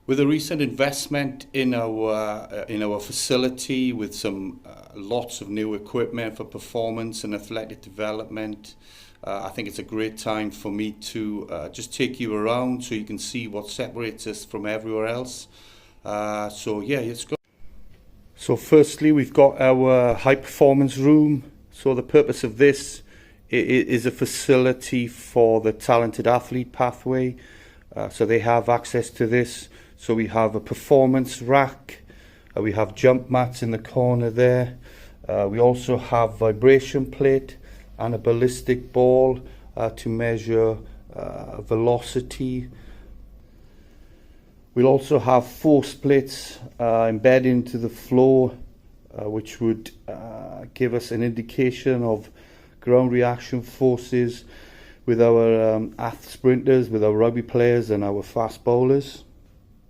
With a recent investment in our facility with some lots of new equipment for performance and athletic development, I think it's a great time for me to just take you around so you can see what separates us from everywhere else. So yeah, let's go. So firstly, we've got our high performance room. So the purpose of this is a facility for the talented athlete pathway. So they have access to this. So we have a performance rack, we have jump mats in the corner there, we also have vibration plate and a ballistic ball to measure velocity. We'll also have force plates embedded into the floor, which would give us an indication of ground reaction forces with our sprinters, with our rugby players and our fast bowlers.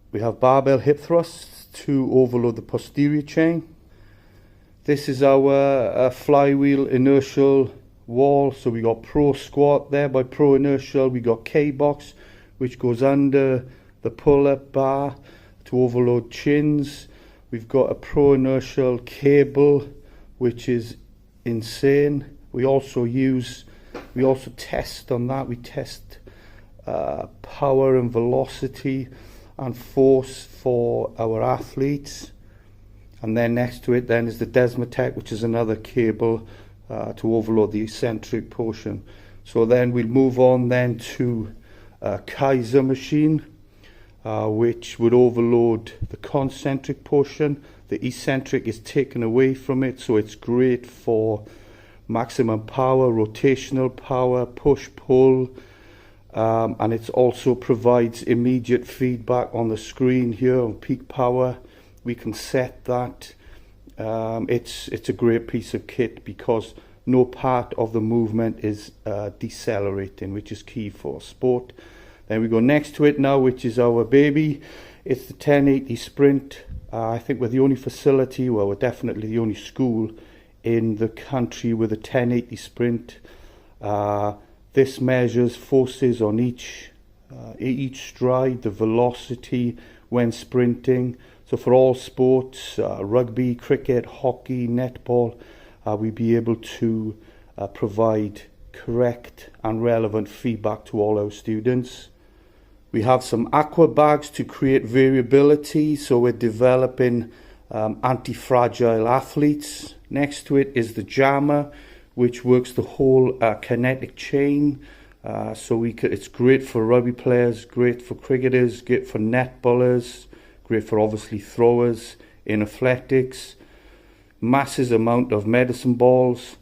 We have barbell hip thrusts to overload the posterior chain. This is our flywheel inertial wall. So we got pro squat there. By pro inertial, we got K-box, which goes under the pull-up bar to overload chins. We've got a pro inertial cable, which is insane. We also test on that. We test power and velocity and force for our athletes. And then next to it then is the Desmotech, which is another cable to overload the eccentric portion. So then we'll move on then to a Kaiser machine, which would overload the concentric portion. The eccentric is taken away from it, so it's great for maximum power, rotational power, push-pull, and it also provides immediate feedback on the screen here on peak power. We can set that. It's a great piece of kit because no part of the movement is decelerating, which is key for sport. Then we go next to it now, which is our baby. It's the 1080 Sprint. I think we're the only facility, well, we're definitely the only school in the country with a 1080 Sprint. This measures forces on each stride, the velocity when sprinting. So for all sports, rugby, cricket, hockey, netball, we'll be able to provide correct and relevant feedback to all our students. We have some aqua bags to create variability, so we're developing anti-fragile athletes. Next to it is the jammer, which works the whole kinetic chain. It's great for rugby players, great for cricketers, great for netballers, great for obviously throwers in athletics. Massive amount of medicine balls.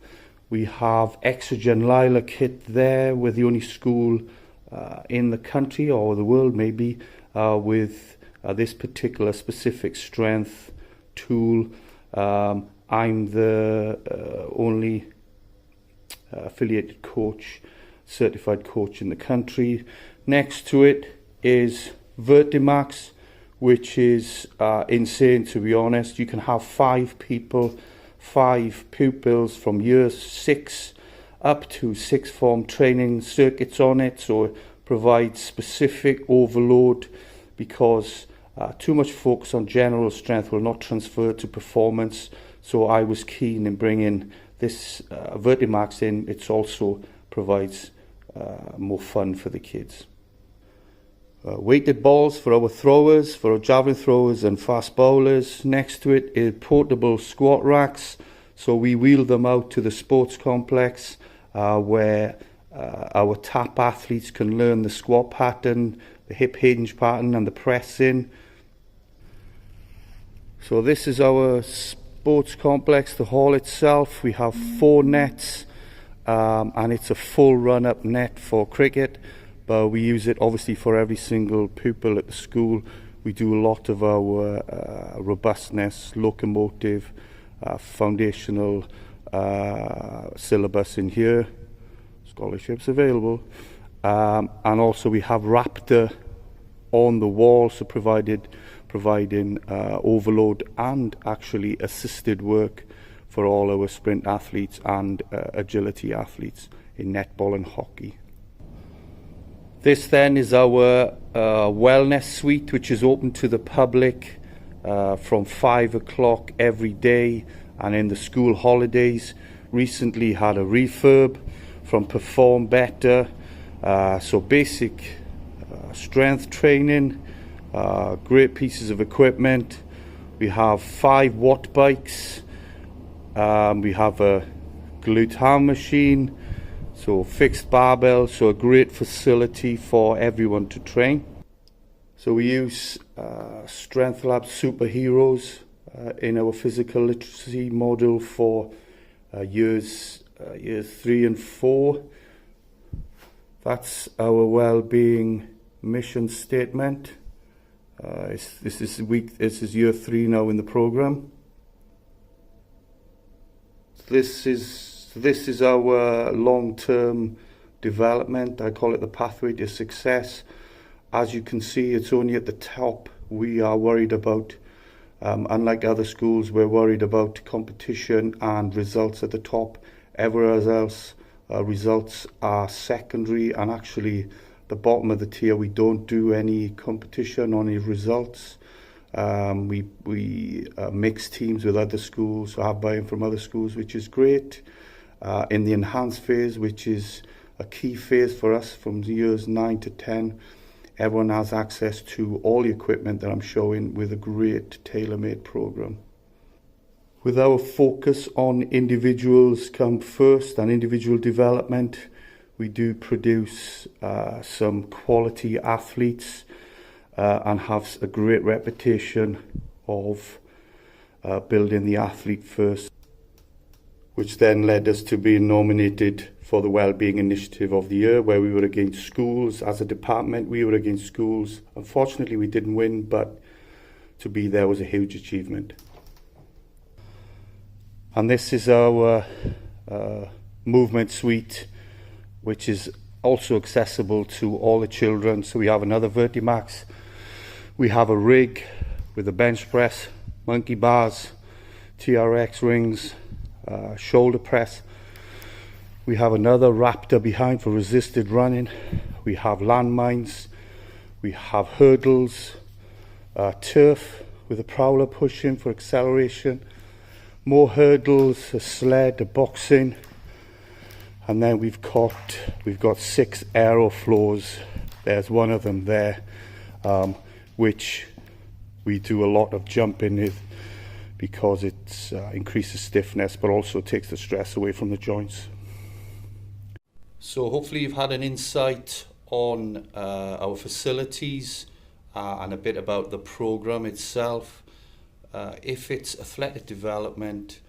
We have Exogen Lila kit there. We're the only school in the country or the world maybe with this particular specific strength tool. I'm the only affiliated coach, certified coach in the country. Next to it is Vertimax, which is insane, to be honest. You can have 5 pupils from year 6 up to 6th form training circuits on it, so it provides specific overload because too much focus on general strength will not transfer to performance. So I was keen in bringing this Vertimax in. It also provides more fun for the kids. Weighted balls for our throwers, for our javelin throwers and fast bowlers. Next to it is portable squat racks. So we wheel them out to the sports complex where our tap athletes can learn the squat pattern, the hip hinge pattern and the pressing. So this is our sports complex, the hall itself. We have 4 nets and it's a full run-up net for cricket, but we use it obviously for every single pupil at the school. We do a lot of our robustness, locomotive, foundational syllabus in here. Scholarships available. And also we have Raptor on the wall, so providing overload and actually assisted work for all our sprint athletes and agility athletes in netball and hockey. This then is our wellness suite, which is open to the public from 5 o'clock every day and in the school holidays. Recently had a refurb from Perform Better, so basic strength training, great pieces of equipment. We have 5 watt bikes, we have a glute ham machine, so fixed barbell, so a great facility for everyone to train. So we use Strength Lab superheroes in our physical literacy module for years 3 and 4. That's our Wellbeing mission statement. This is year 3 now in the program. This is our long-term development. I call it the pathway to success. As you can see, it's only at the top we are worried about. Unlike other schools, we're worried about competition and results at the top. Everywhere else, results are secondary, and actually the bottom of the tier we don't do any competition on any results. We mix teams with other schools, so have buy-in from other schools, which is great. In the enhanced phase, which is a key phase for us from years 9 to 10, everyone has access to all the equipment that I'm showing with a great tailor-made program. With our focus on individuals come first and individual development, we do produce some quality athletes and have a great reputation of building the athlete first, which then led us to being nominated for the Wellbeing Initiative of the Year, where we were against schools. As a department, we were against schools. Unfortunately, we didn't win, but to be there was a huge achievement. And this is our movement suite, which is also accessible to all the children. So we have another Vertimax. We have a rig with a bench press, monkey bars, TRX rings, shoulder press. We have another Raptor behind for resisted running. We have landmines. We have hurdles, turf with a prowler pushing for acceleration, more hurdles, a sled, a boxing, and then we've got 6 aero floors. There's one of them there, which we do a lot of jumping with because it increases stiffness, but also takes the stress away from the joints. So hopefully you've had an insight on our facilities and a bit about the program itself. If it's athletic development,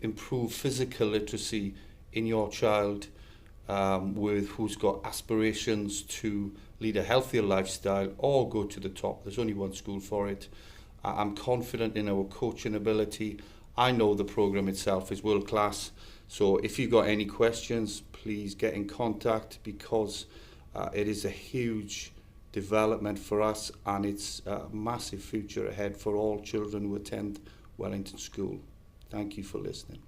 improve physical literacy in your child who's got aspirations to lead a healthier lifestyle or go to the top, there's only one school for it. I'm confident in our coaching ability. I know the program itself is world class. So if you've got any questions, please get in contact, because it is a huge development for us, and it's a massive future ahead for all children who attend Wellington School. Thank you for listening.